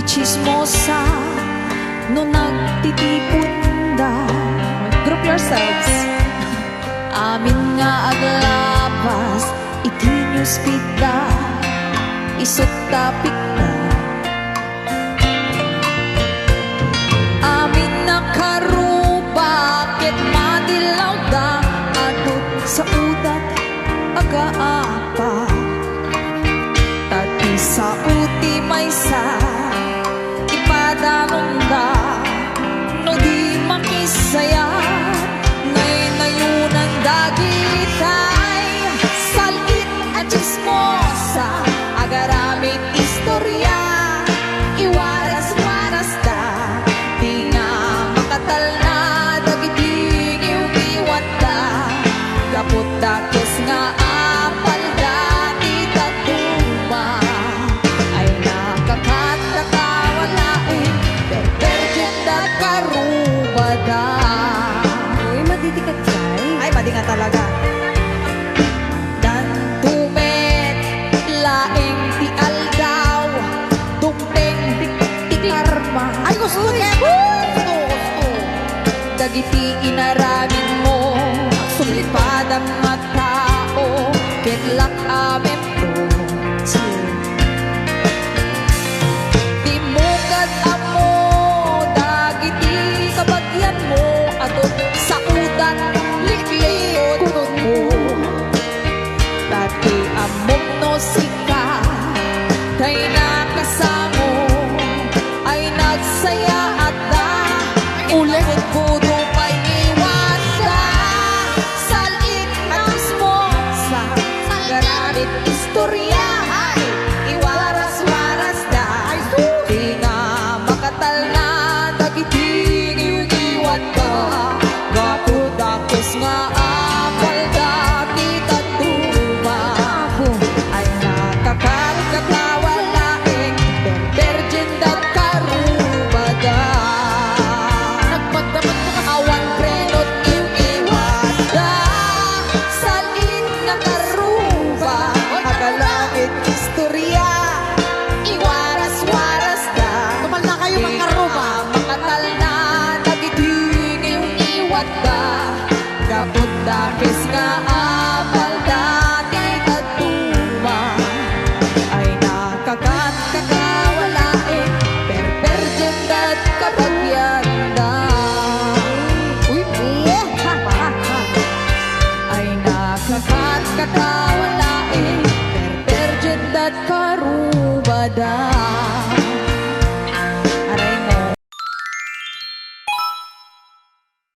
chismosa no nagtitipon da. Group yourselves. Amin nga aglabas iti newspita isot tapik da. Amin nakaruba ket madilaw da adut sa udat agaapa. Tati sa uti maysa ipadangon da no di makisaya. Ngayon dagitay salit at chismosa agaramit istorya iwaras-waras da di nga makatal na dagiting iugiwat da kaput dakes nga apal dati tatuma ay nakakatakawalain detergent da karubada. Uy, maditikat jay. Ay, madi nga talaga. Dan tumet, laing ti aldaw, tungteng ti karma. Ay, gusto ka! Gusto! Dagiti inaragin mo, sumilipad ang mga tao, ketlak amin po. Timugad amo, dagiti kabagyan mo, atot sa udan likliot mo. Dati amok no sika kay nakasamo ay nagsaya at da ulit kudo pa'y iwas da salit at ismosa garamit istorya ay